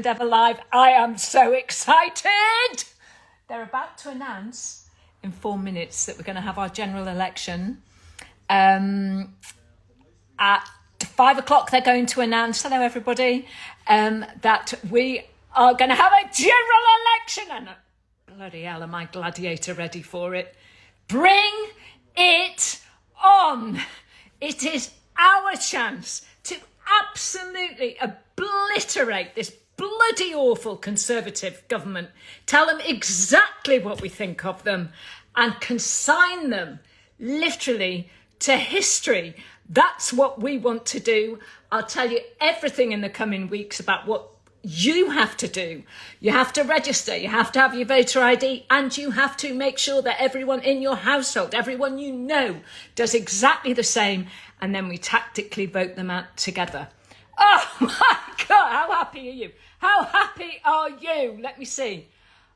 Ever Live. I am so excited. They're about to announce in 4 minutes that we're going to have our general election. At 5 o'clock, they're going to announce, hello everybody, that we are going to have a general election. And bloody hell, am I gladiator ready for it? Bring it on. It is our chance to absolutely obliterate this bloody awful Conservative government, tell them exactly what we think of them and consign them literally to history. That's what we want to do. I'll tell you everything in the coming weeks about what you have to do. You have to register, you have to have your voter ID, and you have to make sure that everyone in your household, everyone you know, does exactly the same, and then we tactically vote them out together. Oh my God, how happy are you? How happy are you? Let me see.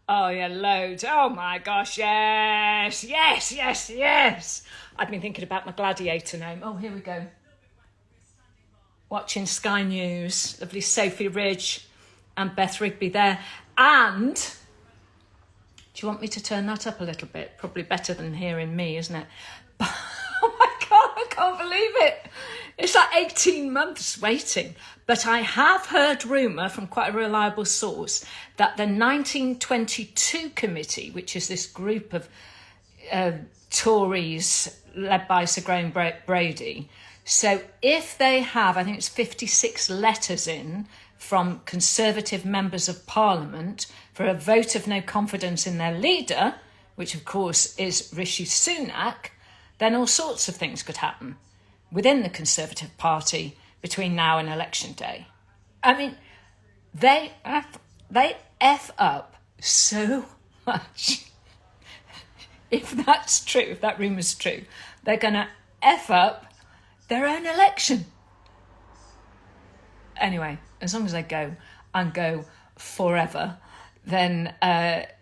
Oh yeah, loads. Oh my gosh, yes, yes, yes, yes. I've been thinking about my gladiator name. Oh, here we go. Watching Sky News. Lovely Sophie Ridge and Beth Rigby there. And do you want me to turn that up a little bit? Probably better than hearing me, isn't it? Oh my God, I can't believe it. It's like 18 months waiting. But I have heard rumour from quite a reliable source that the 1922 committee, which is this group of Tories led by Sir Graham Brady, so if they have, I think it's 56 letters in from Conservative members of Parliament for a vote of no confidence in their leader, which of course is Rishi Sunak, then all sorts of things could happen within the Conservative Party between now and election day. I mean, they F up so much. If that's true, if that rumour's true, they're going to F up their own election. Anyway, as long as they go and go forever, then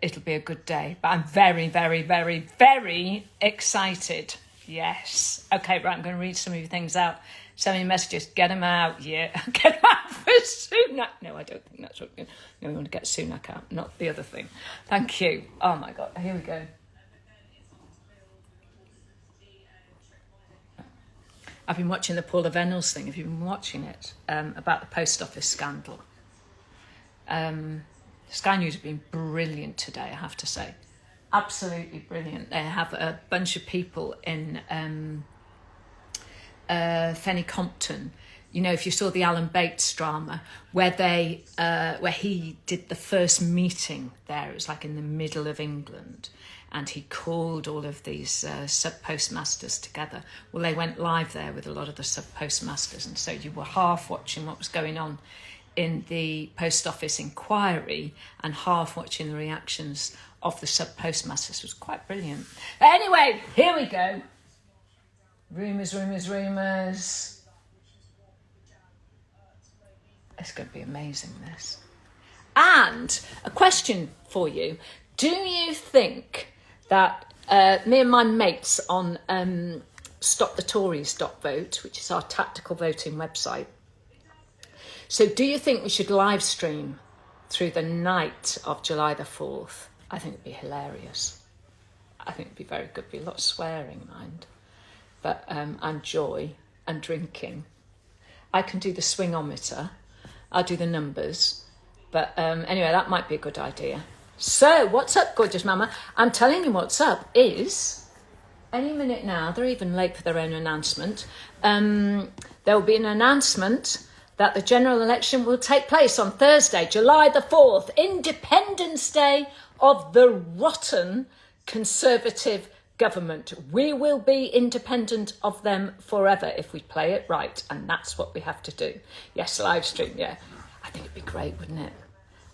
it'll be a good day. But I'm very, very, very, very excited. Yes. Okay, right, I'm going to read some of your things out. Send me messages. Get them out, yeah. Get them out for Sunak. No, I don't think that's what we're going to... No, we want to get Sunak out, not the other thing. Thank you. Oh, my God. Here we go. I've been watching the Paula Venables thing. Have you been watching it? About the post office scandal. Sky News have been brilliant today, I have to say. Absolutely brilliant. They have a bunch of people in Fenny Compton. You know, if you saw the Alan Bates drama, where he did the first meeting there, it was like in the middle of England, and he called all of these sub-postmasters together. Well, they went live there with a lot of the sub-postmasters, and so you were half watching what was going on in the post office inquiry and half watching the reactions of the sub-postmasters. It was quite brilliant. But anyway, here we go. Rumours, rumours, rumours. It's going to be amazing, this. And a question for you. Do you think that me and my mates on stopthetories.vote, which is our tactical voting website, so do you think we should live stream through the night of July the 4th? I think it'd be hilarious. I think it'd be very good. Be a lot of swearing, mind. But and joy and drinking. I can do the swingometer. I'll do the numbers. But anyway, that might be a good idea. So, what's up, gorgeous mama? I'm telling you what's up is, any minute now, they're even late for their own announcement. There will be an announcement that the general election will take place on Thursday, July the 4th, Independence Day of the rotten Conservative government. We will be independent of them forever if we play it right, and that's what we have to do. Yes, live stream, yeah. I think it'd be great, wouldn't it?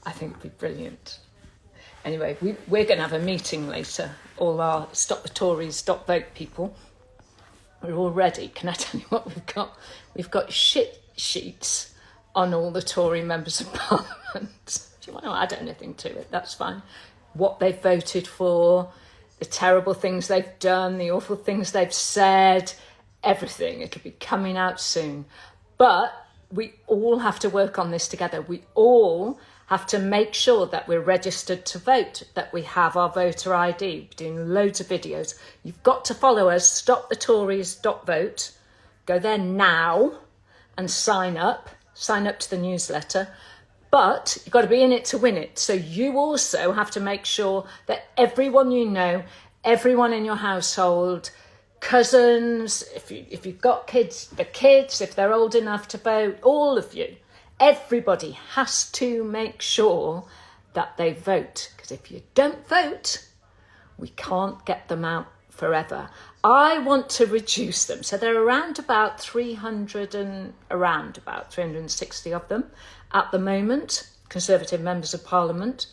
I think it'd be brilliant. Anyway, we're going to have a meeting later, all our Stop the Tories.vote people. We're all ready. Can I tell you what we've got? We've got shit sheets on all the Tory members of Parliament. Do you want to add anything to it? That's fine. What they've voted for, the terrible things they've done, the awful things they've said, everything. It'll be coming out soon. But we all have to work on this together. We all have to make sure that we're registered to vote, that we have our voter ID. We're doing loads of videos. You've got to follow us, stopthetories.vote. Go there now and sign up to the newsletter. But you've got to be in it to win it. So you also have to make sure that everyone you know, everyone in your household, cousins, if you've got kids, the kids, if they're old enough to vote, all of you, everybody has to make sure that they vote. Because if you don't vote, we can't get them out forever. I want to reduce them. So there are around about 360 of them at the moment, Conservative members of Parliament.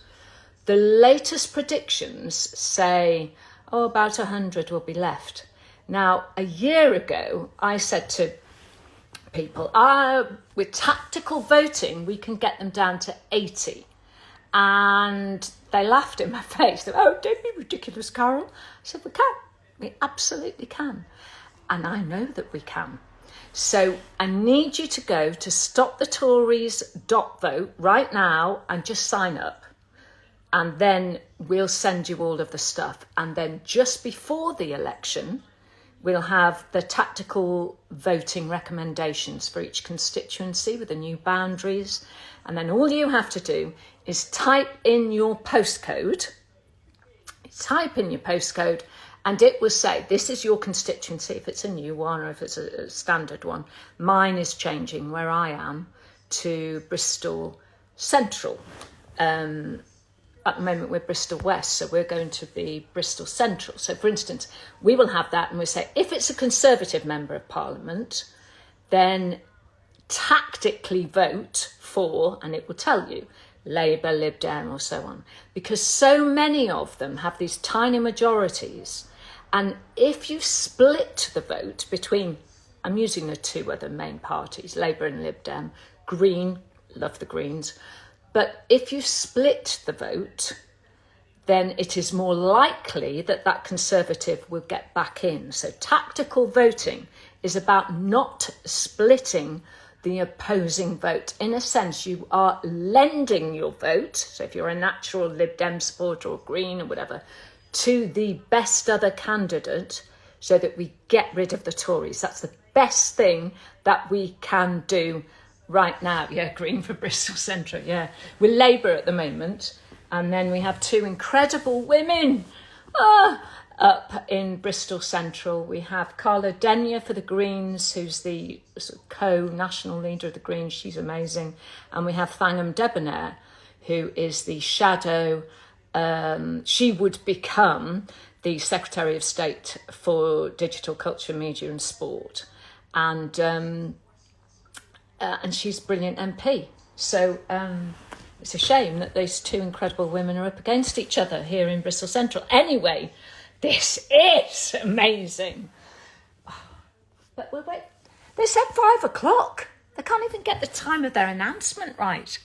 The latest predictions say, about 100 will be left. Now, a year ago, I said to people, with tactical voting, we can get them down to 80. And they laughed in my face. They went, oh, don't be ridiculous, Carol. I said, we can. We absolutely can. And I know that we can. So I need you to go to stopthetories.vote right now and just sign up. And then we'll send you all of the stuff. And then just before the election, we'll have the tactical voting recommendations for each constituency with the new boundaries. And then all you have to do is type in your postcode. And it will say, this is your constituency, if it's a new one or if it's a standard one. Mine is changing where I am to Bristol Central. At the moment, we're Bristol West, so we're going to be Bristol Central. So, for instance, we will have that and we'll say, if it's a Conservative Member of Parliament, then tactically vote for, and it will tell you, Labour, Lib Dem or so on. Because so many of them have these tiny majorities. And if you split the vote between, I'm using the two other main parties, Labour and Lib Dem, Green, love the Greens, but if you split the vote, then it is more likely that that Conservative will get back in. So tactical voting is about not splitting the opposing vote. In a sense, you are lending your vote, so if you're a natural Lib Dem supporter or Green or whatever, to the best other candidate so that we get rid of the Tories. That's the best thing that we can do right now. Yeah, Green for Bristol Central, yeah. We're Labour at the moment, and then we have two incredible women up in Bristol Central. We have Carla Denyer for the Greens, who's the sort of co-national leader of the Greens. She's amazing. And we have Thangam Debonair, who is the shadow. She would become the Secretary of State for Digital Culture, Media and Sport. And she's a brilliant MP. So it's a shame that those two incredible women are up against each other here in Bristol Central. Anyway, this is amazing. But wait, they said 5 o'clock. They can't even get the time of their announcement right.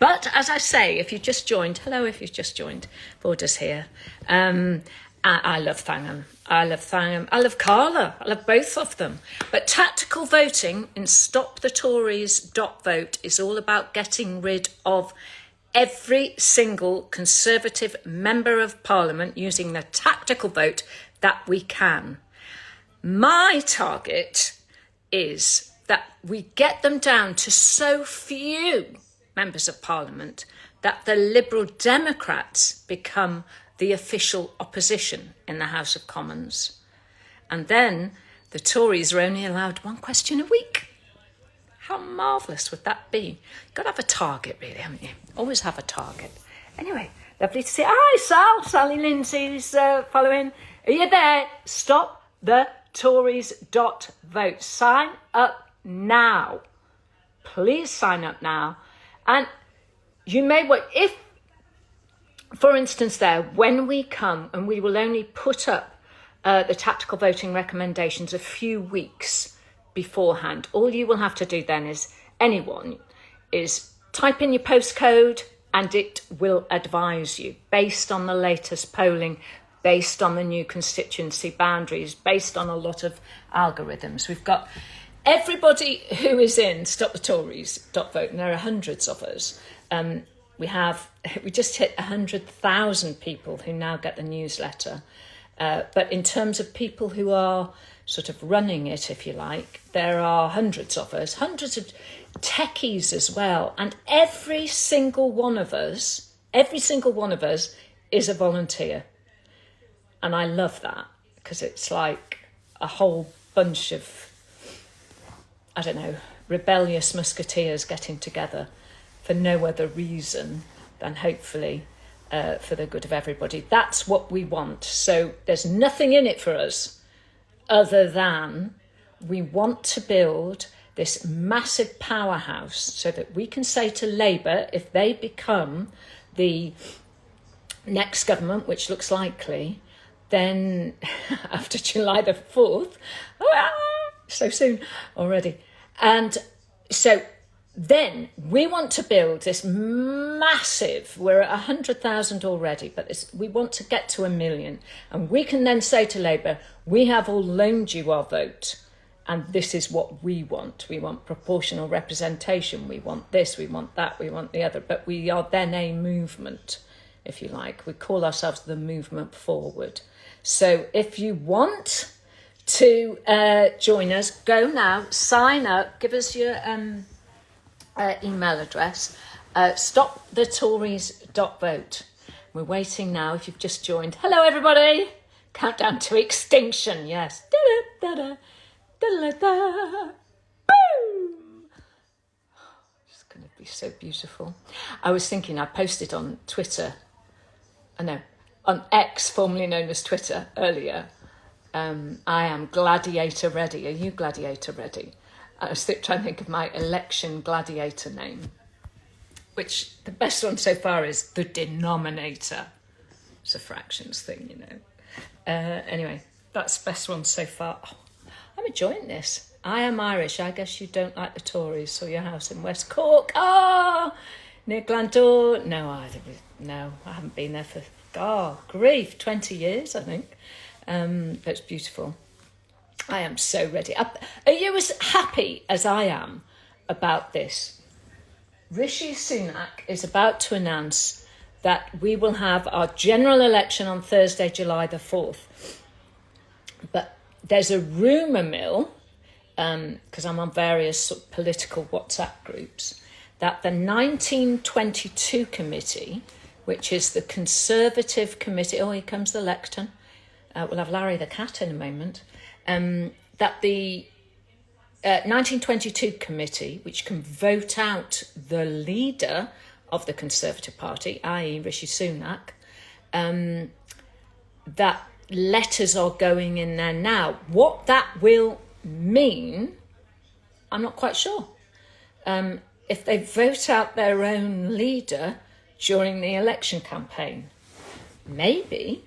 But as I say, if you just joined, hello if you've just joined, Vorder's here. I love Thangam. I love Carla. I love both of them. But tactical voting in stopthetories.vote is all about getting rid of every single Conservative Member of Parliament using the tactical vote that we can. My target is that we get them down to so few members of Parliament that the Liberal Democrats become the official opposition in the House of Commons. And then the Tories are only allowed one question a week. How marvellous would that be? You've got to have a target, really, haven't you? Always have a target. Anyway, lovely to see. Hi, Sal. Sally Lindsay's following. Are you there? Stopthetories.vote. Sign up now. Please sign up now. And you may wait. If, for instance, when we come, and we will only put up the tactical voting recommendations a few weeks beforehand. All you will have to do then is type in your postcode and it will advise you based on the latest polling, based on the new constituency boundaries, based on a lot of algorithms. We've got everybody who is in stopthetories.vote, and there are hundreds of us. we just hit 100,000 people who now get the newsletter. But in terms of people who are sort of running it, if you like, there are hundreds of us, hundreds of techies as well. And every single one of us is a volunteer. And I love that, because it's like a whole bunch of, I don't know, rebellious musketeers getting together for no other reason than hopefully for the good of everybody. That's what we want. So there's nothing in it for us other than we want to build this massive powerhouse so that we can say to Labour, if they become the next government, which looks likely, then after July the 4th, so soon already. And so then we want to build this massive, we're at 100,000 already, but we want to get to 1 million. And we can then say to Labour, we have all loaned you our vote, and this is what we want. We want proportional representation. We want this, we want that, we want the other. But we are then a movement, if you like. We call ourselves the Movement Forward. So if you want to join us, go now, sign up, give us your email address, stopthetories.vote. We're waiting now if you've just joined. Hello, everybody. Countdown to extinction, yes. Da-da-da-da. Da-da-da. Boom! It's going to be so beautiful. I was thinking, I posted on Twitter, on X, formerly known as Twitter, earlier. I am gladiator ready. Are you gladiator ready? I was trying to think of my election gladiator name, which the best one so far is the denominator. It's a fractions thing, you know. Anyway, that's the best one so far. Oh, I'm enjoying this. I am Irish. I guess you don't like the Tories, so your house in West Cork. Near Glandore. No, I haven't been there for, grief, 20 years, I think. It's beautiful. I am so ready. Are you as happy as I am about this? Rishi Sunak is about to announce that we will have our general election on Thursday, July the 4th. But there's a rumour mill, because I'm on various sort of political WhatsApp groups, that the 1922 committee, which is the Conservative committee, here comes the lectern, we'll have Larry the cat in a moment, that the 1922 committee, which can vote out the leader of the Conservative Party, i.e. Rishi Sunak, that letters are going in there now. What that will mean, I'm not quite sure. If they vote out their own leader during the election campaign, maybe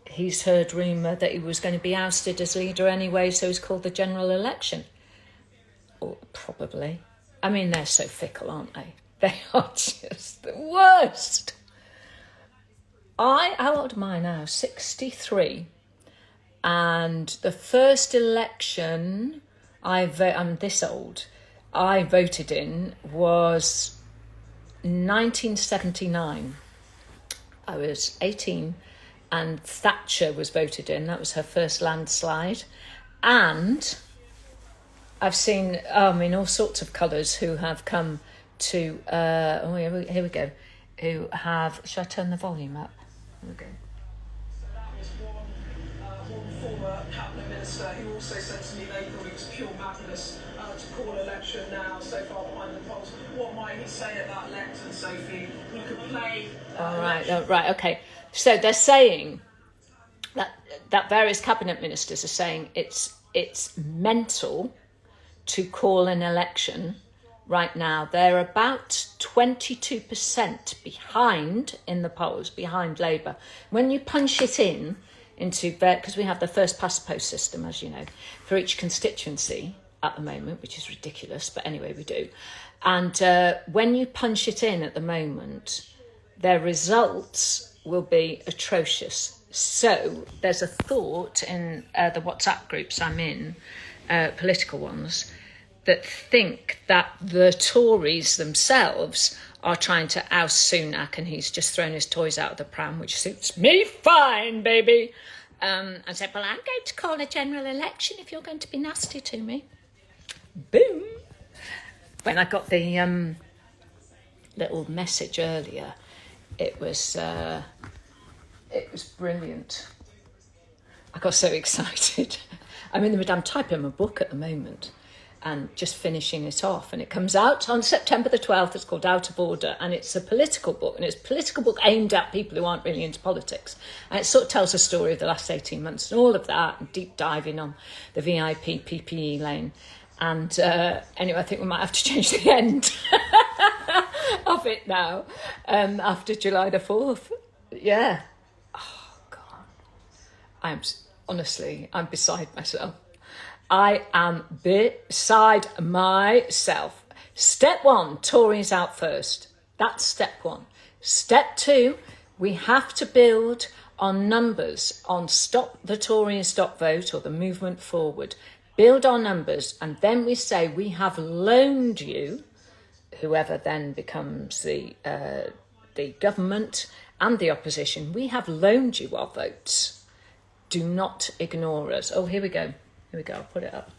he's heard rumour that he was going to be ousted as leader anyway, so he's called the general election. Or probably. I mean, they're so fickle, aren't they? They are just the worst. How old am I now? 63. And the first election I'm this old, I voted in was 1979. I was 18 and Thatcher was voted in. That was her first landslide. And I've seen, all sorts of colours who have come to, here we go, who have, shall I turn the volume up? Here we go. So that was one former cabinet minister who also said to me they thought it was pure madness to call election now, so far behind the polls. What might he say at that lectern, Sophie? We could play... Right, okay. So they're saying that various cabinet ministers are saying it's mental to call an election right now. They're about 22% behind in the polls, behind Labour. When you punch it into, because we have the first past post system, as you know, for each constituency at the moment, which is ridiculous, but anyway, we do. And when you punch it in at the moment, their results will be atrocious. So there's a thought in the WhatsApp groups I'm in, political ones, that think that the Tories themselves are trying to oust Sunak, and he's just thrown his toys out of the pram, which suits me fine, baby. And said, well, I'm going to call a general election if you're going to be nasty to me. Boom. When I got the little message earlier, it was brilliant. I got so excited. I'm in the middle, I'm typing my book at the moment and just finishing it off. And it comes out on September the 12th. It's called Out of Order. And it's a political book. And it's a political book aimed at people who aren't really into politics. And it sort of tells a story of the last 18 months and all of that. And deep diving on the VIP PPE lane. And anyway, I think we might have to change the end of it now. After July the 4th. Yeah. Oh, God. I'm beside myself. I am beside myself. Step 1, Tories out first. That's step 1. Step 2, we have to build on numbers, on Stop the Tory Stop Vote or the movement forward. Build our numbers, and then we say we have loaned you, whoever then becomes the government and the opposition, we have loaned you our votes. Do not ignore us. Oh, here we go. Here we go, I'll put it up.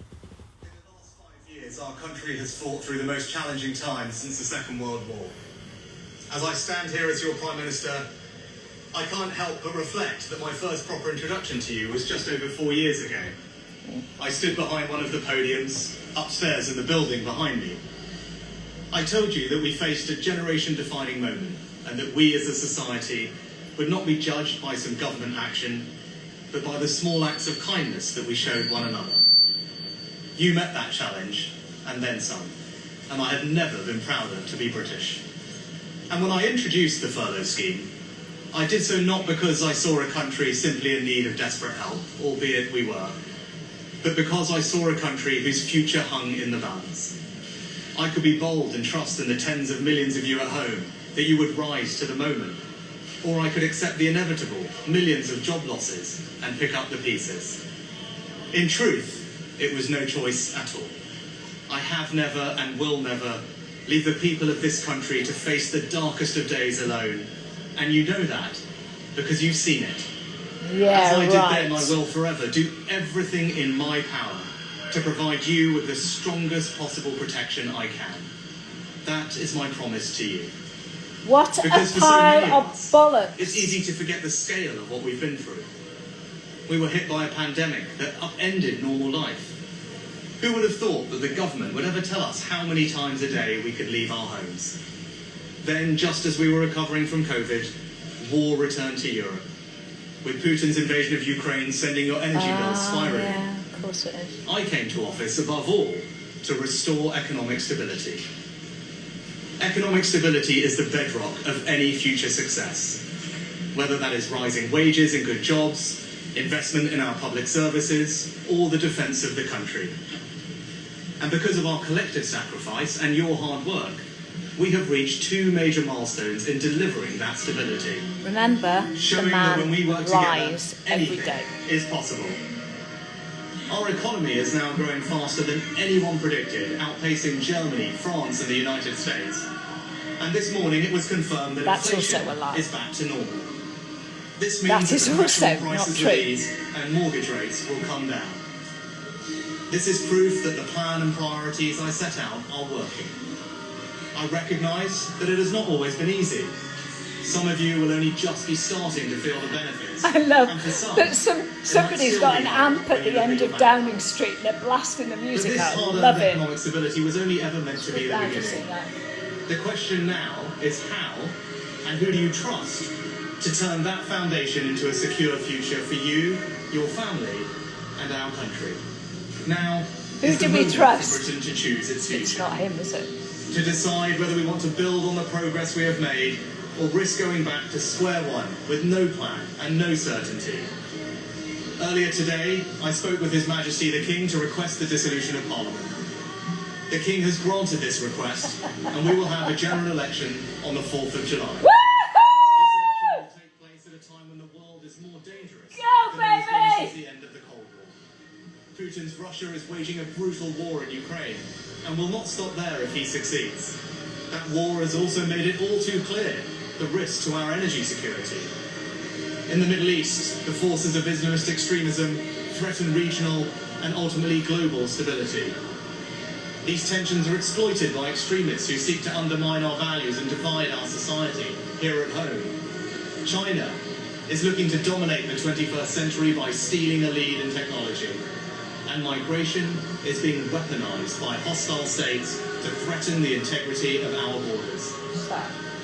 In the last 5 years, our country has fought through the most challenging times since the Second World War. As I stand here as your Prime Minister, I can't help but reflect that my first proper introduction to you was just over 4 years ago. I stood behind one of the podiums, upstairs in the building behind me. I told you that we faced a generation-defining moment, and that we as a society would not be judged by some government action, but by the small acts of kindness that we showed one another. You met that challenge, and then some, and I have never been prouder to be British. And when I introduced the furlough scheme, I did so not because I saw a country simply in need of desperate help, albeit we were, but because I saw a country whose future hung in the balance. I could be bold and trust in the tens of millions of you at home that you would rise to the moment. Or I could accept the inevitable, millions of job losses, and pick up the pieces. In truth, it was no choice at all. I have never and will never leave the people of this country to face the darkest of days alone. And you know that, because you've seen it. Yeah, as I did right. then, I will forever do everything in my power to provide you with the strongest possible protection I can. That is my promise to you. What Because a for so many pile of us, bollocks. it's easy to forget the scale of what we've been through. We were hit by a pandemic that upended normal life. Who would have thought that the government would ever tell us how many times a day we could leave our homes? Then, just as we were recovering from COVID, war returned to Europe, with Putin's invasion of Ukraine sending your energy bills spiraling. Yeah, of course it is. I came to office, above all, to restore economic stability. Economic stability is the bedrock of any future success, whether that is rising wages and good jobs, investment in our public services, or the defence of the country. And because of our collective sacrifice and your hard work, we have reached 2 major milestones in delivering that stability. Remember, Showing the that man when we work together, rise every anything day. is possible. Our economy is now growing faster than anyone predicted, outpacing Germany, France and the United States. And this morning it was confirmed that That's inflation also a lie. is back to normal. This means That that is the also national not prices true. of these and mortgage rates will come down. This is proof that the plan and priorities I set out are working. I recognise that it has not always been easy. Some of you will only just be starting to feel the benefits. I love and for some, that it somebody's might got still an be amp hard at when you the look end at of your Downing bank. Street and they're blasting the But music this out. hard-earned Love it. economic stability was only ever meant to be the Loud to beginning. sing that. The question now is how and who do you trust to turn that foundation into a secure future for you, your family, and our country. Now, Who is do the we moment trust? for Britain to choose its future. It's not him, is it? To decide whether we want to build on the progress we have made or risk going back to square one with no plan and no certainty. Earlier today, I spoke with His Majesty the King to request the dissolution of Parliament. The King has granted this request, and we will have a general election on the 4th of July. This election will take place at a time when the world is more dangerous Go, than it has been baby! since the end of the Cold War. Putin's Russia is waging a brutal war in Ukraine, and will not stop there if he succeeds. that war has also made it all too clear the risk to our energy security. In the Middle East, the forces of Islamist extremism threaten regional and ultimately global stability. These tensions are exploited by extremists who seek to undermine our values and divide our society here at home. China is looking to dominate the 21st century by stealing a lead in technology. And migration is being weaponized by hostile states to threaten the integrity of our borders.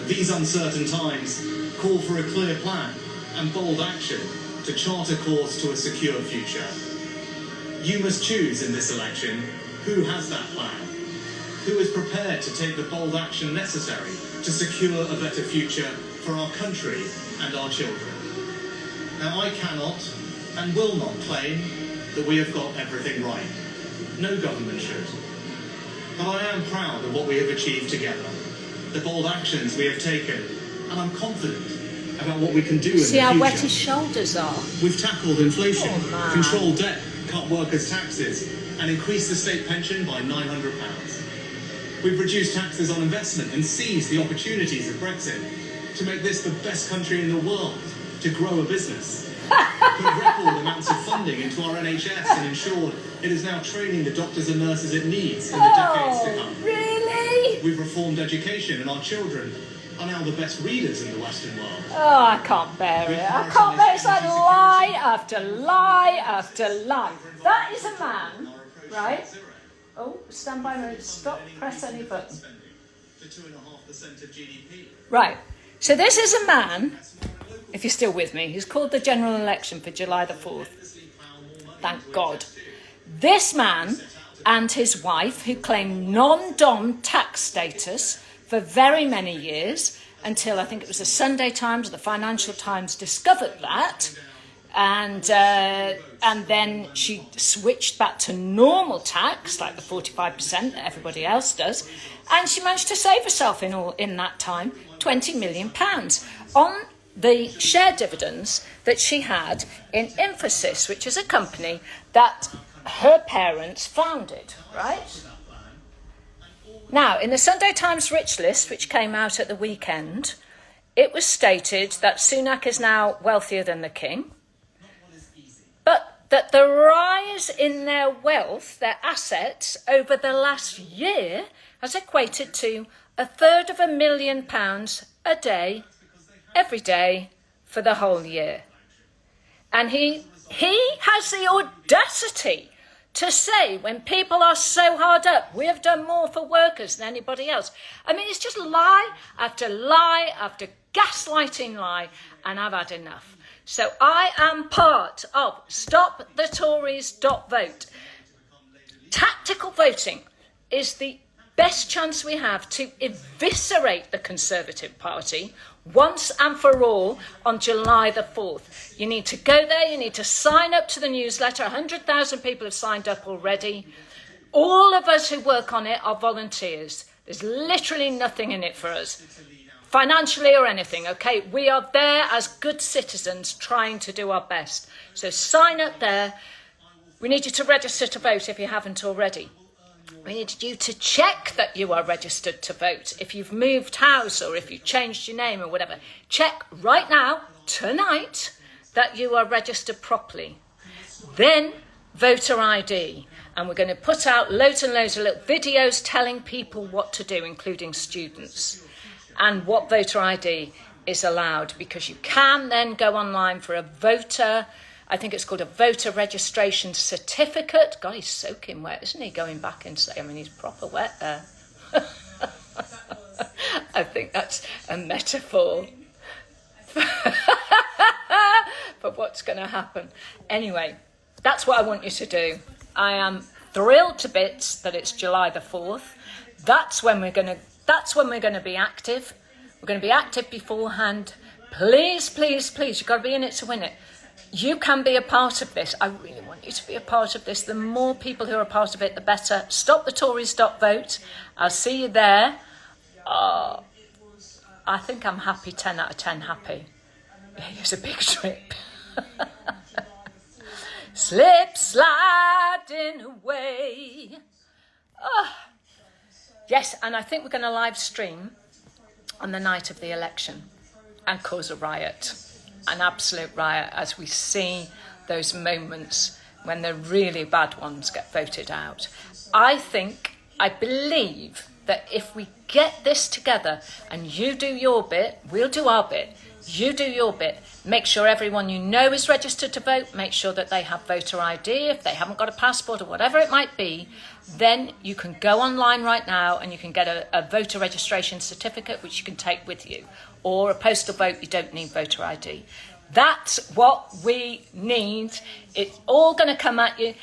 These uncertain times call for a clear plan and bold action to chart a course to a secure future. You must choose in this election who has that plan, who is prepared to take the bold action necessary to secure a better future for our country and our children. Now, I cannot and will not claim that we have got everything right. No government should. But I am proud of what we have achieved together, the bold actions we have taken, and I'm confident about what we can do in the future. See how wet his shoulders are? We've tackled inflation, Oh, controlled debt, cut workers' taxes, and increased the state pension by £900. We've reduced taxes on investment and seized the opportunities of Brexit to make this the best country in the world to grow a business. Put record amounts of funding into our NHS and ensured it is now training the doctors and nurses it needs in the decades to come. Really? We've reformed education and our children are now the best readers in the Western world. Oh, I can't bear it. I can't bear it. It's like lie after lie after lie. That is a man, right? Oh, stand by, stop, press any button. To 2.5% of GDP. Right, so this is a man, if you're still with me, he's called the general election for July the 4th. Thank God. This man and his wife, who claimed non-dom tax status for very many years, until I think it was the Sunday Times or the Financial Times discovered that, and then she switched back to normal tax, like the 45% that everybody else does, and she managed to save herself in that time £20 million on the share dividends that she had in Infosys, which is a company that her parents founded, right? Now, in the Sunday Times Rich List, which came out at the weekend, it was stated that Sunak is now wealthier than the king, but that the rise in their wealth, their assets, over the last year has equated to £250,000 a day, every day, for the whole year. And he has the audacity to say, when people are so hard up, we have done more for workers than anybody else. I mean, it's just lie after gaslighting lie, and I've had enough. So I am part of StopTheTories.vote. Tactical voting is the best chance we have to eviscerate the Conservative Party once and for all on July the 4th. You need to go there, you need to sign up to the newsletter. 100,000 people have signed up already. All of us who work on it are volunteers. There's literally nothing in it for us, financially or anything, okay? We are there as good citizens trying to do our best. So sign up there. We need you to register to vote if you haven't already. We need you to check that you are registered to vote. If you've moved house or if you've changed your name or whatever, check right now, tonight, that you are registered properly. Then voter ID. And we're going to put out loads and loads of little videos telling people what to do, including students, and what voter ID is allowed, because you can then go online for a voter, I think it's called a voter registration certificate. God, he's soaking wet, isn't he, going back and saying, I mean, he's proper wet there. I think that's a metaphor for what's going to happen. Anyway, that's what I want you to do. I am thrilled to bits that it's July the 4th. That's when we're going to be active. We're going to be active beforehand. Please, please, please, you've got to be in it to win it. You can be a part of this. I really want you to be a part of this. The more people who are a part of it, the better. StopTheTories.vote. I'll see you there. I think I'm happy, 10 out of 10 happy. Here's a big trip. Slip sliding away. Yes, and I think we're going to live stream on the night of the election and cause a riot, an absolute riot, as we see those moments when the really bad ones get voted out. I believe that if we get this together and you do your bit, we'll do our bit, you do your bit, make sure everyone you know is registered to vote, make sure that they have voter ID, if they haven't got a passport or whatever it might be, then you can go online right now and you can get a voter registration certificate which you can take with you, or a postal vote, you don't need voter ID. That's what we need. It's all going to come at you.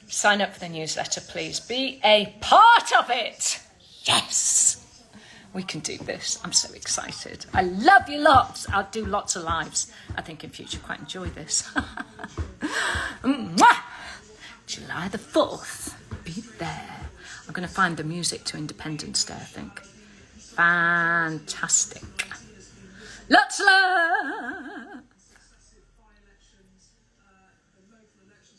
Sign up for the newsletter, please. Be a part of it. Yes. We can do this. I'm so excited. I love you lots. I'll do lots of lives. I think in future quite enjoy this. Mwah! July the 4th. Be there. I'm going to find the music to Independence Day, I think. Fantastic.